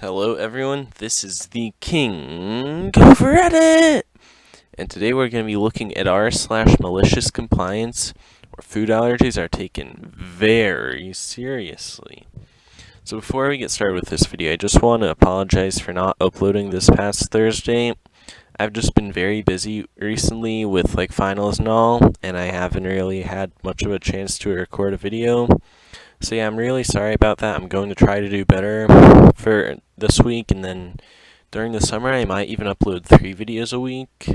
Hello everyone, this is the King of Reddit! And today we're going to be looking at r/malicious compliance, where food allergies are taken very seriously. So before we get started with this video, I just want to apologize for not uploading this past Thursday. I've just been very busy recently with finals and all, and I haven't really had much of a chance to record a video. So yeah, I'm really sorry about that. I'm going to try to do better for this week, and then during the summer I might even upload 3 videos a week.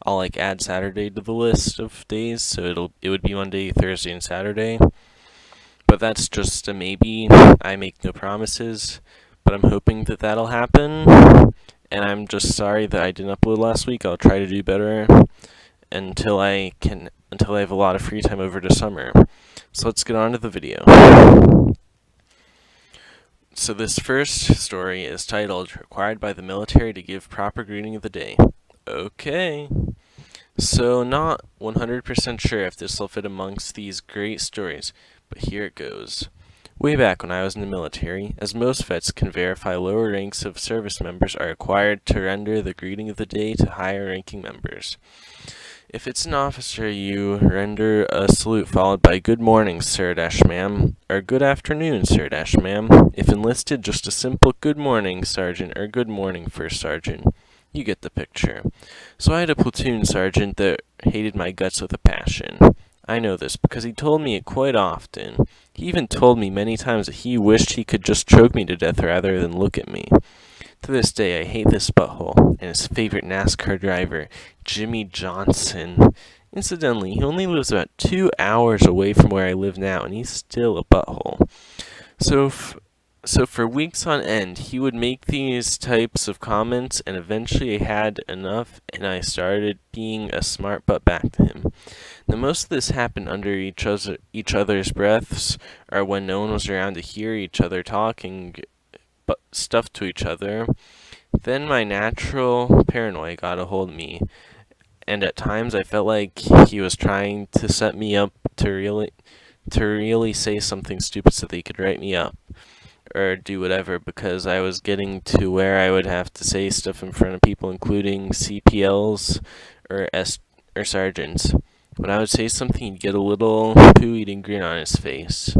I'll add Saturday to the list of days, so it would be Monday, Thursday, and Saturday. But that's just a maybe. I make no promises, but I'm hoping that that'll happen. And I'm just sorry that I didn't upload last week. I'll try to do better until I have a lot of free time over the summer. So let's get on to the video. So this first story is titled, Required by the Military to Give Proper Greeting of the Day. Okay. So not 100% sure if this will fit amongst these great stories, but here it goes. Way back when I was in the military, as most vets can verify, lower ranks of service members are required to render the greeting of the day to higher ranking members. If it's an officer, you render a salute followed by good morning, sir ma'am, or good afternoon, sir ma'am. If enlisted, just a simple good morning, sergeant, or good morning, first sergeant. You get the picture. So I had a platoon sergeant that hated my guts with a passion. I know this because he told me it quite often. He even told me many times that he wished he could just choke me to death rather than look at me. To this day, I hate this butthole and his favorite NASCAR driver, Jimmy Johnson. Incidentally, he only lives about 2 hours away from where I live now, and he's still a butthole. So for weeks on end, he would make these types of comments, and eventually I had enough, and I started being a smart butt back to him. Now, most of this happened under each other's breaths, or when no one was around to hear each other talking stuff to each other. Then my natural paranoia got a hold of me, and at times I felt like he was trying to set me up to really say something stupid so that he could write me up or do whatever, because I was getting to where I would have to say stuff in front of people, including CPLs or sergeants. When I would say something, he'd get a little poo-eating grin on his face.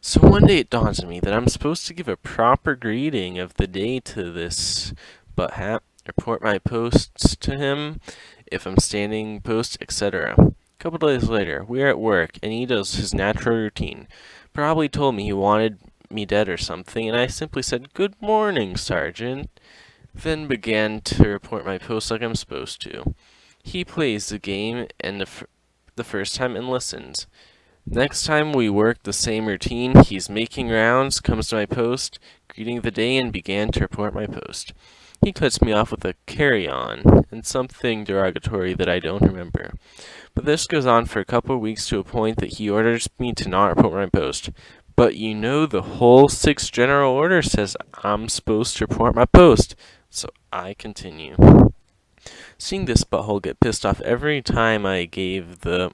So one day it dawns on me that I'm supposed to give a proper greeting of the day to this butthap, report my posts to him if I'm standing post, etc. A couple days later, we're at work, and he does his natural routine. Probably told me he wanted me dead or something, and I simply said, "Good morning, Sergeant." Then began to report my post like I'm supposed to. He plays the game and the first time and listens. Next time we work the same routine, he's making rounds, comes to my post, greeting the day, and began to report my post. He cuts me off with a carry-on, and something derogatory that I don't remember. But this goes on for a couple of weeks to a point that he orders me to not report my post. But you know the whole 6th General Order says I'm supposed to report my post, so I continue. Seeing this butthole get pissed off every time I gave the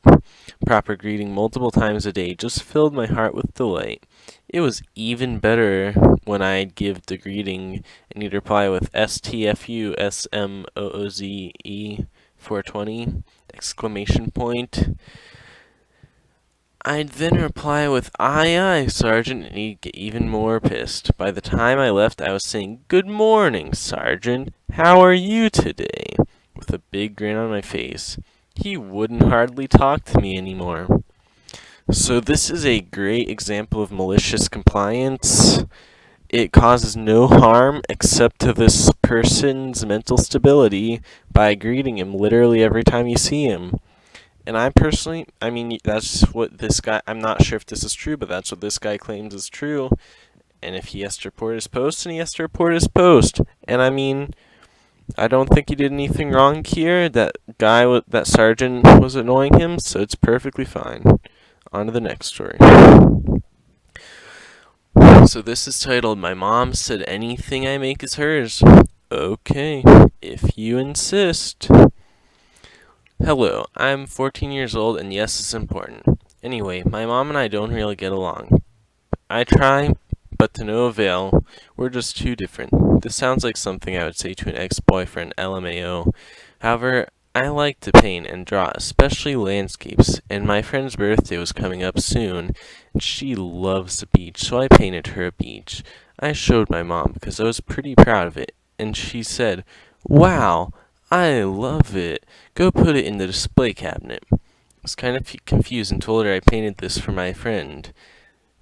proper greeting multiple times a day just filled my heart with delight. It was even better when I'd give the greeting and he'd reply with STFU SMOOZE 420 exclamation point. I'd then reply with "Aye, aye, Sergeant," and he'd get even more pissed. By the time I left, I was saying, "Good morning, Sergeant. How are you today?" with a big grin on my face. He wouldn't hardly talk to me anymore. So this is a great example of malicious compliance. It causes no harm except to this person's mental stability by greeting him literally every time you see him. And that's what this guy, I'm not sure if this is true, but that's what this guy claims is true. And if he has to report his post, then he has to report his post. And I don't think he did anything wrong here. That sergeant was annoying him, so it's perfectly fine. On to the next story. So this is titled, My Mom Said Anything I Make Is Hers. Okay, if you insist. Hello, I'm 14 years old, and yes, it's important. Anyway, my mom and I don't really get along. I try, but to no avail. We're just too different. This sounds like something I would say to an ex-boyfriend, LMAO. However, I like to paint and draw, especially landscapes, and my friend's birthday was coming up soon, and she loves the beach, so I painted her a beach. I showed my mom because I was pretty proud of it, and she said, "Wow, I love it. Go put it in the display cabinet." I was kind of confused and told her I painted this for my friend.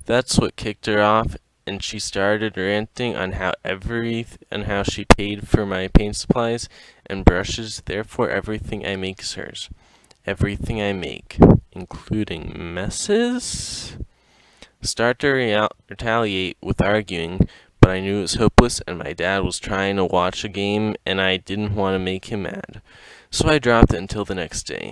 That's what kicked her off, and she started ranting on how she paid for my paint supplies and brushes, therefore everything I make is hers. Everything I make, including messes? Start to retaliate with arguing, but I knew it was hopeless and my dad was trying to watch a game and I didn't want to make him mad. So I dropped it until the next day.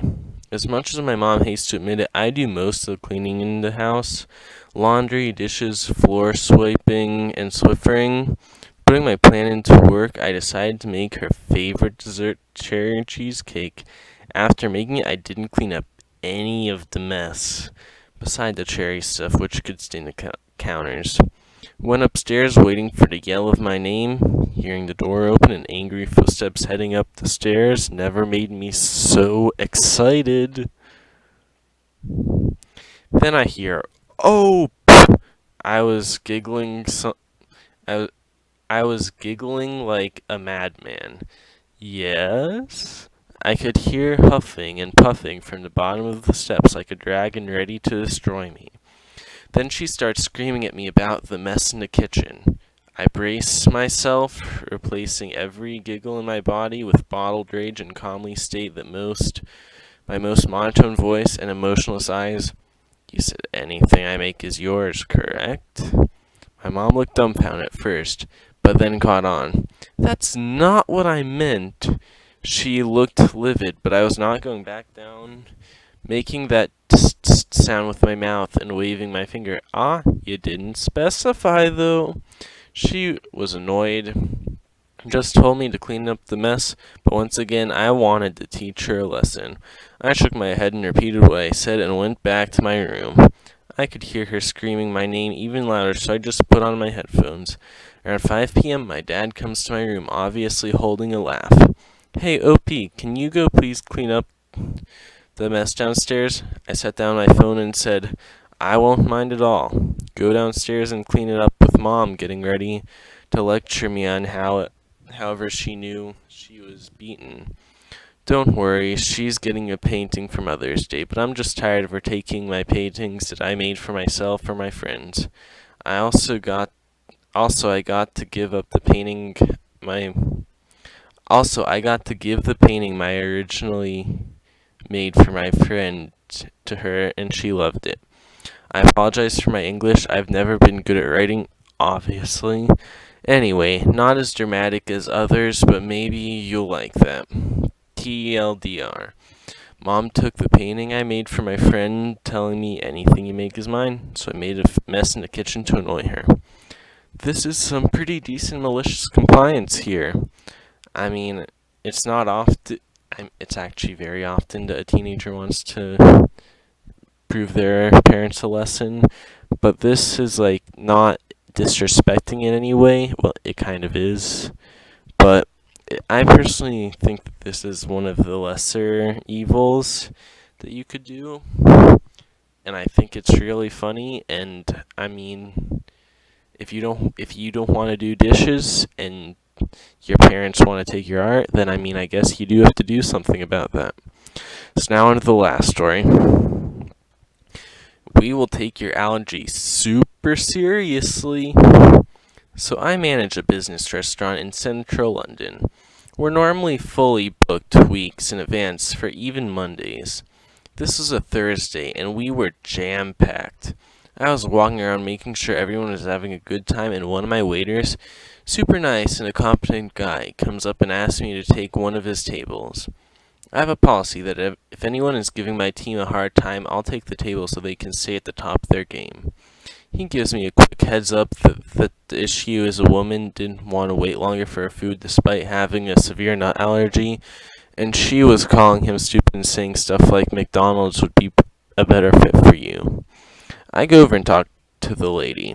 As much as my mom hates to admit it, I do most of the cleaning in the house. Laundry, dishes, floor swiping, and Swiffering. Putting my plan into work, I decided to make her favorite dessert, cherry cheesecake. After making it, I didn't clean up any of the mess, beside the cherry stuff, which could stain the counters. Went upstairs waiting for the yell of my name. Hearing the door open and angry footsteps heading up the stairs never made me so excited. Then I hear, "Oh!" I was giggling. I was giggling like a madman. Yes? I could hear huffing and puffing from the bottom of the steps like a dragon ready to destroy me. Then she starts screaming at me about the mess in the kitchen. I brace myself, replacing every giggle in my body with bottled rage and calmly state that my most monotone voice and emotionless eyes, "You said anything I make is yours, correct?" My mom looked dumbfounded at first, but then caught on. "That's not what I meant." She looked livid, but I was not going back down, making that tst sound with my mouth and waving my finger. "Ah, you didn't specify, though." She was annoyed, just told me to clean up the mess, but once again I wanted to teach her a lesson. I shook my head and repeated what I said and went back to my room. I could hear her screaming my name even louder, so I just put on my headphones. Around 5 p.m., my dad comes to my room, obviously holding a laugh. "Hey, OP, can you go please clean up the mess downstairs?" I set down my phone and said, "I won't mind at all." Go downstairs and clean it up with Mom getting ready to lecture me on however she knew she was beaten. Don't worry, she's getting a painting for Mother's Day, but I'm just tired of her taking my paintings that I made for myself or my friends. I got to give up the painting my originally made for my friend to her, and she loved it. I apologize for my English. I've never been good at writing, obviously. Anyway, not as dramatic as others, but maybe you'll like that. TLDR. Mom took the painting I made for my friend, telling me anything you make is mine, so I made a mess in the kitchen to annoy her. This is some pretty decent malicious compliance here. I mean, it's not often. It's actually very often that a teenager wants to prove their parents a lesson, but this is like not disrespecting in any way. Well, it kind of is, but I personally think that this is one of the lesser evils that you could do, and I think it's really funny. And I mean, if you don't want to do dishes and your parents want to take your art, then I mean, I guess you do have to do something about that. So now on to the last story. We will take your allergy super seriously. So I manage a business restaurant in central London. We're normally fully booked weeks in advance for even Mondays. This was a Thursday, and we were jam-packed. I was walking around making sure everyone was having a good time, and one of my waiters, super nice and a competent guy, comes up and asks me to take one of his tables. I have a policy that if anyone is giving my team a hard time, I'll take the table so they can stay at the top of their game. He gives me a quick heads up that the issue is a woman didn't want to wait longer for her food despite having a severe nut allergy, and she was calling him stupid and saying stuff like McDonald's would be a better fit for you. I go over and talk to the lady.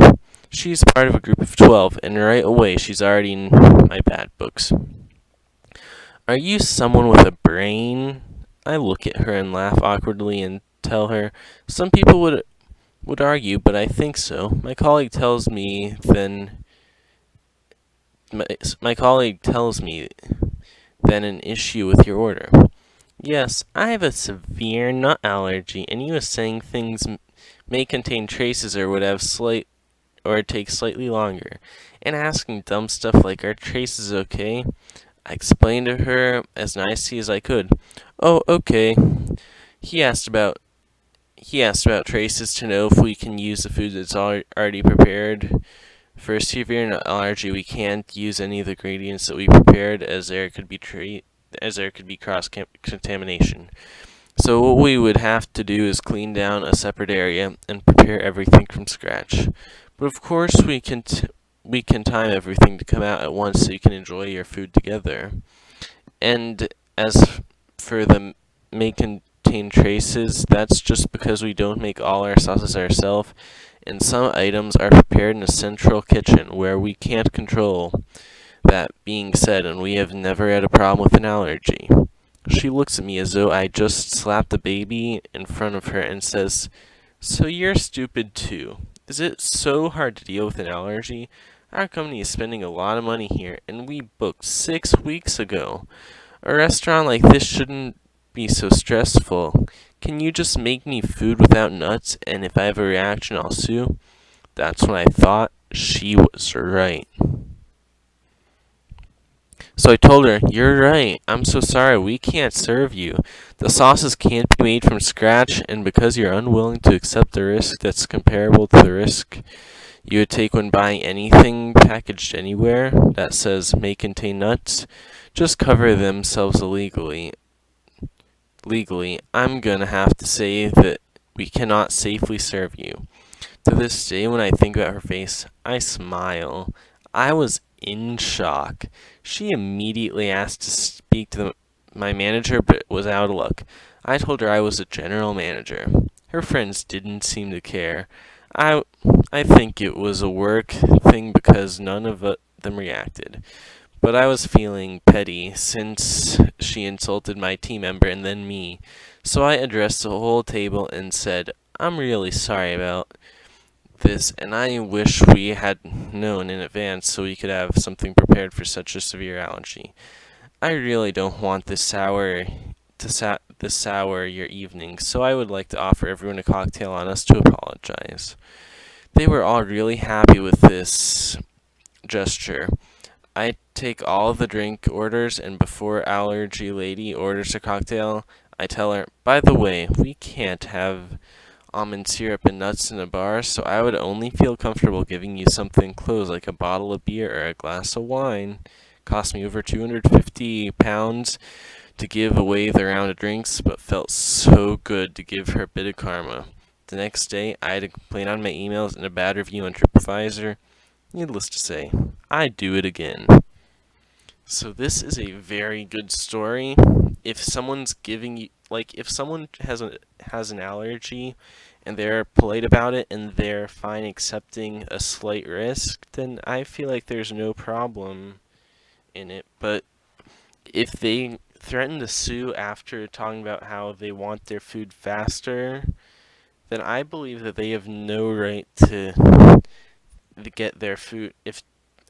She's part of a group of 12, and right away she's already in my bad books. Are you someone with a brain? I look at her and laugh awkwardly and tell her, some people would argue, but I think so. My colleague tells me my colleague tells me then an issue with your order. Yes, I have a severe nut allergy, and you are saying things may contain traces or would have take slightly longer, and asking dumb stuff like are traces okay? I explained to her as nicely as I could. Oh, okay. He asked about traces to know if we can use the food that's already prepared. For severe nut allergy, we can't use any of the ingredients that we prepared, as there could be cross contamination. So what we would have to do is clean down a separate area and prepare everything from scratch. But of course, we can time everything to come out at once so you can enjoy your food together. And as for the may contain traces, that's just because we don't make all our sauces ourselves, and some items are prepared in a central kitchen where we can't control. That being said, and we have never had a problem with an allergy. She looks at me as though I just slapped a baby in front of her and says, so you're stupid too. Is it so hard to deal with an allergy? Our company is spending a lot of money here, and we booked 6 weeks ago. A restaurant like this shouldn't be so stressful. Can you just make me food without nuts, and if I have a reaction, I'll sue? That's when I thought she was right. So I told her, you're right. I'm so sorry. We can't serve you. The sauces can't be made from scratch, and because you're unwilling to accept the risk that's comparable to the risk you would take when buying anything packaged anywhere that says may contain nuts, just cover themselves illegally. I'm gonna have to say that we cannot safely serve you. To this day, when I think about her face, I smile. I was in shock. She immediately asked to speak to my manager, but was out of luck. I told her I was a general manager. Her friends didn't seem to care. I think it was a work thing because none of them reacted. But I was feeling petty since she insulted my team member and then me. So I addressed the whole table and said, I'm really sorry about this, and I wish we had known in advance so we could have something prepared for such a severe allergy. I really don't want this sour your evening, so I would like to offer everyone a cocktail on us to apologize. They were all really happy with this gesture. I take all of the drink orders, and before allergy lady orders a cocktail, I tell her, by the way, we can't have almond syrup and nuts in a bar, so I would only feel comfortable giving you something close like a bottle of beer or a glass of wine. Cost me over £250 to give away the round of drinks, but felt so good to give her a bit of karma. The next day, I had a complaint on my emails and a bad review on TripAdvisor. Needless to say, I'd do it again. So this is a very good story. If someone's giving you, if someone has an allergy and they're polite about it and they're fine accepting a slight risk, then I feel like there's no problem in it. But if they threaten to sue after talking about how they want their food faster, then I believe that they have no right to get their food.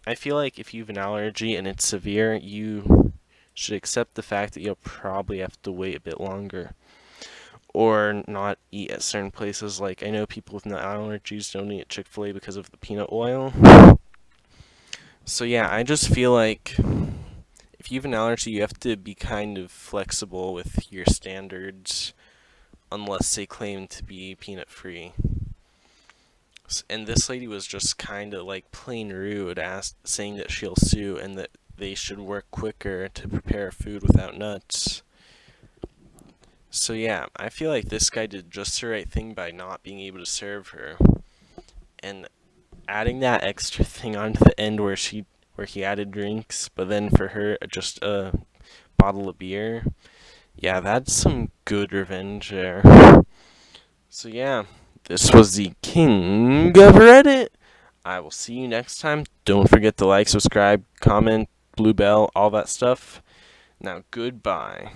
I feel like if you have an allergy and it's severe, you should accept the fact that you'll probably have to wait a bit longer. Or not eat at certain places. Like, I know people with nut allergies don't eat at Chick-fil-A because of the peanut oil. So yeah, I just feel like if you have an allergy, you have to be kind of flexible with your standards, unless they claim to be peanut-free. And this lady was just kind of like plain rude, saying that she'll sue and that they should work quicker to prepare food without nuts. So yeah, I feel like this guy did just the right thing by not being able to serve her, and adding that extra thing onto the end where he added drinks, but then for her just a bottle of beer. Yeah, that's some good revenge there. So yeah, this was the King of Reddit. I will see you next time. Don't forget to like, subscribe, comment, blue bell, all that stuff. Now, goodbye.